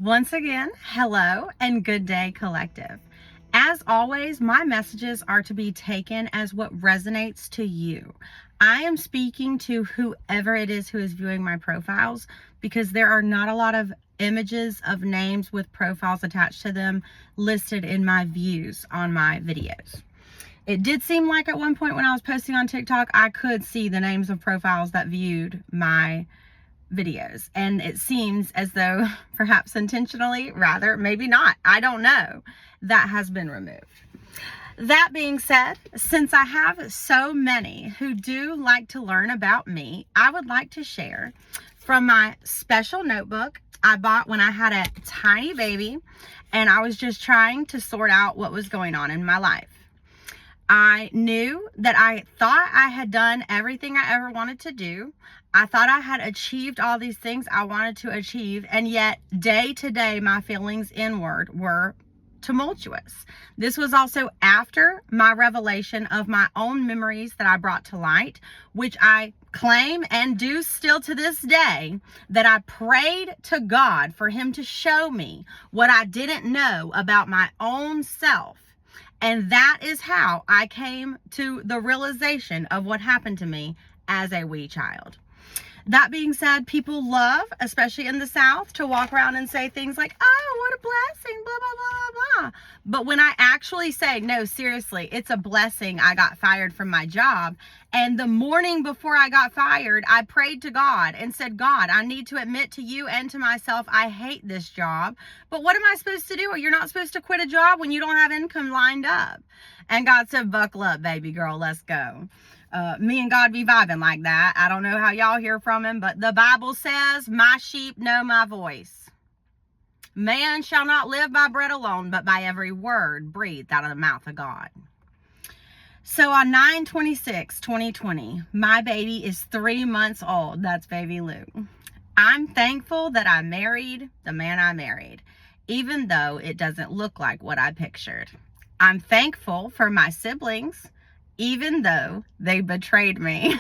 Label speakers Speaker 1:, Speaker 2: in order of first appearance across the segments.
Speaker 1: Once again, hello and good day, collective. As always, my messages are to be taken as what resonates to you. I am speaking to whoever it is who is viewing my profiles because there are not a lot of images of names with profiles attached to them listed in my views on my videos. It did seem like at one point when I was posting on TikTok, I could see the names of profiles that viewed my videos, and it seems as though perhaps intentionally, rather maybe not, I don't know, that has been removed. That being said, since I have so many who do like to learn about me, I would like to share from my special notebook I bought when I had a tiny baby and I was just trying to sort out what was going on in my life. I knew that I thought I had done everything I ever wanted to do. I thought I had achieved all these things I wanted to achieve, and yet day to day my feelings inward were tumultuous. This was also after my revelation of my own memories that I brought to light, which I claim and do still to this day, that I prayed to God for him to show me what I didn't know about my own self. And that is how I came to the realization of what happened to me as a wee child. That being said, people love, especially in the South, to walk around and say things like, oh, what a blessing, blah, blah, blah, blah. But when I actually say, no, seriously, it's a blessing I got fired from my job. And the morning before I got fired, I prayed to God and said, God, I need to admit to you and to myself, I hate this job. But what am I supposed to do? You're not supposed to quit a job when you don't have income lined up. And God said, buckle up, baby girl, let's go. Me and God be vibing like that. I don't know how y'all hear from him, but the Bible says, my sheep know my voice. Man shall not live by bread alone, but by every word breathed out of the mouth of God. So on 9/26/2020, my baby is 3 months old. That's baby Lou. I'm thankful that I married the man I married, even though it doesn't look like what I pictured. I'm thankful for my siblings, even though they betrayed me.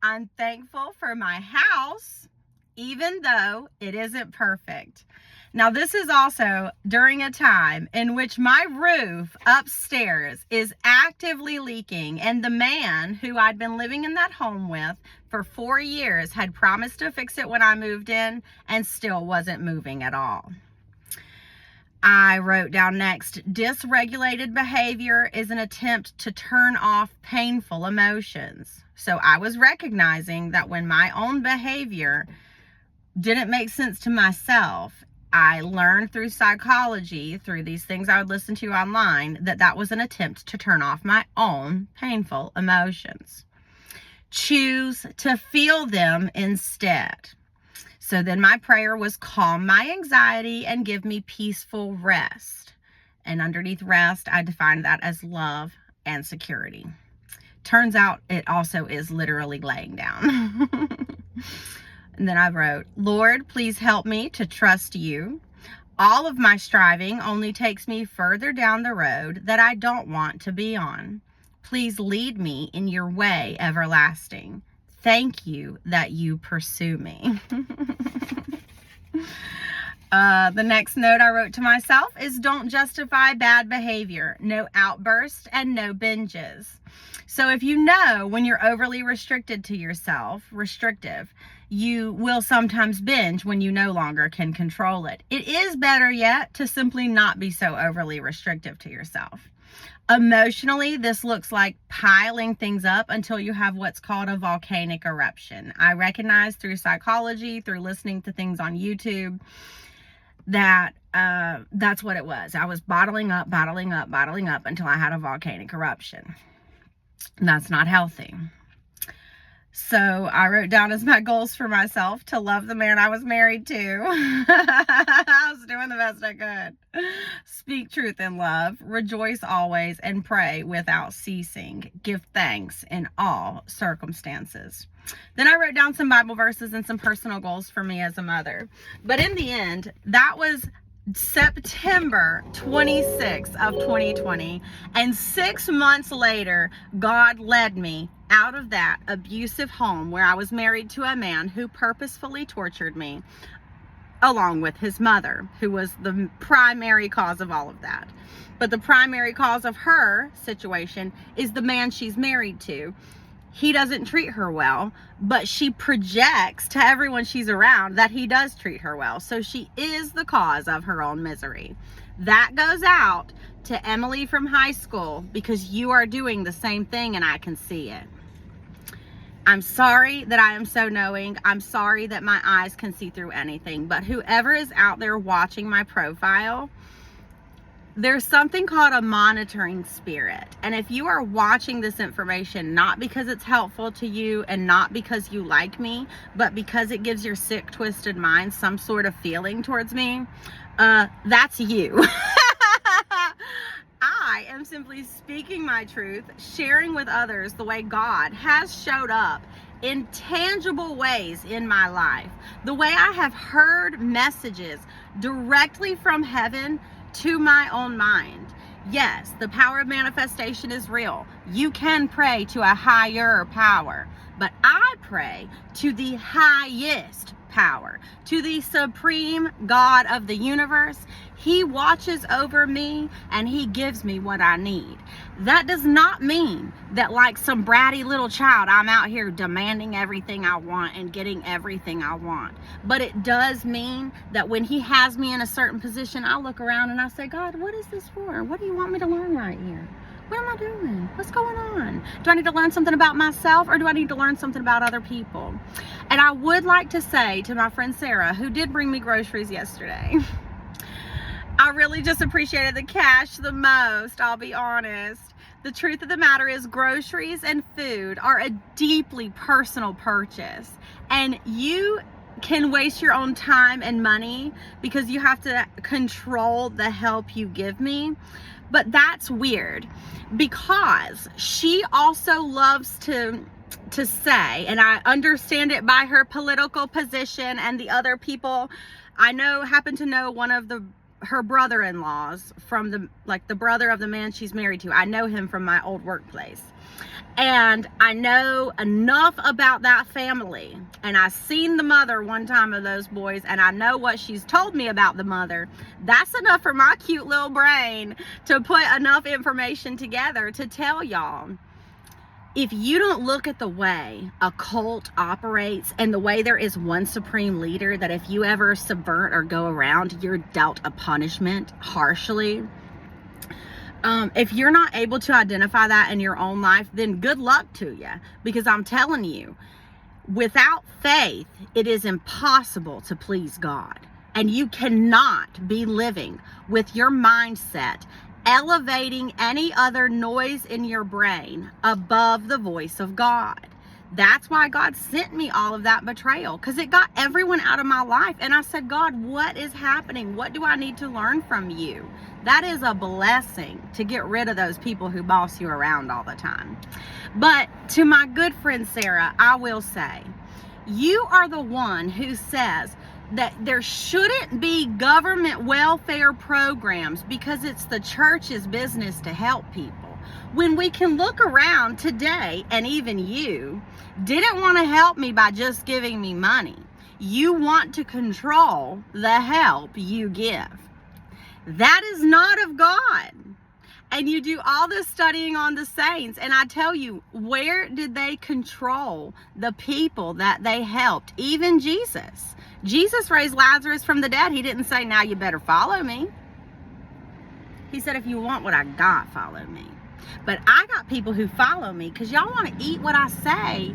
Speaker 1: I'm thankful for my house, even though it isn't perfect. Now, this is also during a time in which my roof upstairs is actively leaking, and the man who I'd been living in that home with for 4 years had promised to fix it when I moved in and still wasn't moving at all. I wrote down next, dysregulated behavior is an attempt to turn off painful emotions. So I was recognizing that when my own behavior didn't make sense to myself, I learned through psychology, through these things I would listen to online, that that was an attempt to turn off my own painful emotions. Choose to feel them instead. So then my prayer was calm my anxiety and give me peaceful rest. And underneath rest, I defined that as love and security. Turns out it also is literally laying down. And then I wrote, Lord, please help me to trust you. All of my striving only takes me further down the road that I don't want to be on. Please lead me in your way everlasting. Thank you that you pursue me. The next note I wrote to myself is don't justify bad behavior. No outbursts and no binges. So if you know when you're overly restricted to yourself, restrictive, you will sometimes binge when you no longer can control it. It is better yet to simply not be so overly restrictive to yourself. Emotionally, this looks like piling things up until you have what's called a volcanic eruption. I recognize through psychology, through listening to things on YouTube, that that's what it was. I was bottling up until I had a volcanic eruption. And that's not healthy. So I wrote down as my goals for myself to love the man I was married to. I was doing the best I could. Speak truth in love, rejoice always, and pray without ceasing. Give thanks in all circumstances. Then I wrote down some Bible verses and some personal goals for me as a mother. But in the end, that was September 26th of 2020, and 6 months later, God led me out of that abusive home where I was married to a man who purposefully tortured me, along with his mother, who was the primary cause of all of that. But the primary cause of her situation is the man she's married to. He doesn't treat her well, but she projects to everyone she's around that he does treat her well. So she is the cause of her own misery. That goes out to Emily from high school, because you are doing the same thing and I can see it. I'm sorry that I am so knowing. I'm sorry that my eyes can see through anything. But whoever is out there watching my profile, there's something called a monitoring spirit. And if you are watching this information, not because it's helpful to you and not because you like me, but because it gives your sick, twisted mind some sort of feeling towards me, that's you. I am simply speaking my truth, sharing with others the way God has showed up in tangible ways in my life. The way I have heard messages directly from heaven to my own mind. Yes, the power of manifestation is real. You can pray to a higher power, but I pray to the highest power, to the supreme God of the universe. He watches over me and he gives me what I need. That does not mean that, like some bratty little child, I'm out here demanding everything I want and getting everything I want. But it does mean that when he has me in a certain position, I look around and I say, God, what is this for? What do you want me to learn right here? What am I doing? What's going on? Do I need to learn something about myself, or do I need to learn something about other people? And I would like to say to my friend Sarah, who did bring me groceries yesterday, I really just appreciated the cash the most, I'll be honest. The truth of the matter is, groceries and food are a deeply personal purchase. And you can waste your own time and money because you have to control the help you give me. But that's weird, because she also loves to say, and I understand it by her political position, and the other people I know happen to know one of her brother-in-laws from the brother of the man she's married to. I know him from my old workplace. And I know enough about that family. And I seen the mother one time of those boys, and I know what she's told me about the mother. That's enough for my cute little brain to put enough information together to tell y'all. If you don't look at the way a cult operates and the way there is one supreme leader, that if you ever subvert or go around, you're dealt a punishment harshly. If you're not able to identify that in your own life, then good luck to you. Because I'm telling you, without faith, it is impossible to please God. And you cannot be living with your mindset elevating any other noise in your brain above the voice of God. That's why God sent me all of that betrayal, because it got everyone out of my life. And I said, God, what is happening? What do I need to learn from you? That is a blessing, to get rid of those people who boss you around all the time. But to my good friend Sarah, I will say, you are the one who says that there shouldn't be government welfare programs because it's the church's business to help people. When we can look around today, and even you didn't want to help me by just giving me money. You want to control the help you give. That is not of God. And you do all this studying on the saints, and I tell you, where did they control the people that they helped? Even Jesus. Jesus raised Lazarus from the dead. He didn't say, now you better follow me. He said, if you want what I got, follow me. But I got people who follow me because y'all want to eat what I say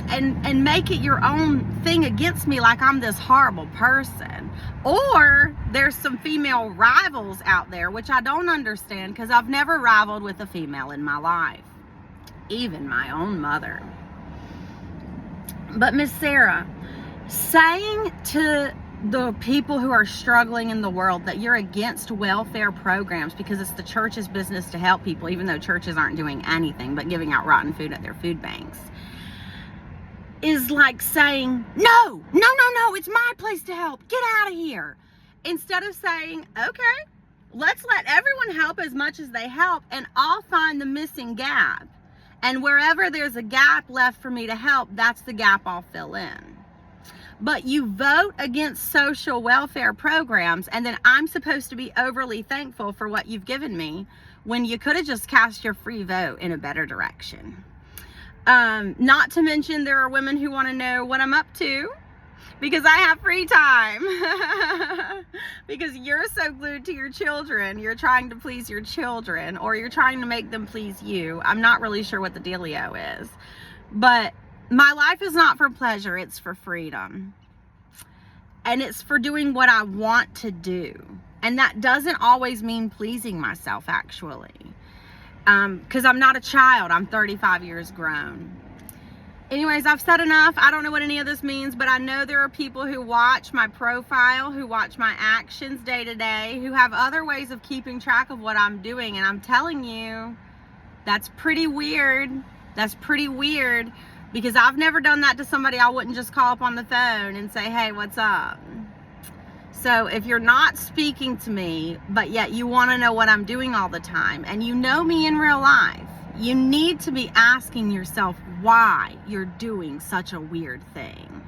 Speaker 1: and make it your own thing against me, like I'm this horrible person. Or there's some female rivals out there, which I don't understand, because I've never rivaled with a female in my life, even my own mother. But Miss Sarah, saying to the people who are struggling in the world that you're against welfare programs because it's the church's business to help people, even though churches aren't doing anything but giving out rotten food at their food banks, is like saying, no, it's my place to help. Get out of here. Instead of saying, okay, let's let everyone help as much as they help, and I'll find the missing gap. And wherever there's a gap left for me to help, that's the gap I'll fill in. but you vote against social welfare programs, and then I'm supposed to be overly thankful for what you've given me when you could have just cast your free vote in a better direction. Not to mention, there are women who want to know what I'm up to because I have free time. Because you're so glued to your children, you're trying to please your children, or you're trying to make them please you. I'm not really sure what the dealio is, but my life is not for pleasure, it's for freedom. And it's for doing what I want to do. And that doesn't always mean pleasing myself, actually. Because I'm not a child, I'm 35 years grown. Anyways, I've said enough. I don't know what any of this means, but I know there are people who watch my profile, who watch my actions day to day, who have other ways of keeping track of what I'm doing. And I'm telling you, that's pretty weird. That's pretty weird, because I've never done that to somebody I wouldn't just call up on the phone and say, hey, what's up? So if you're not speaking to me, but yet you want to know what I'm doing all the time, and you know me in real life, you need to be asking yourself why you're doing such a weird thing.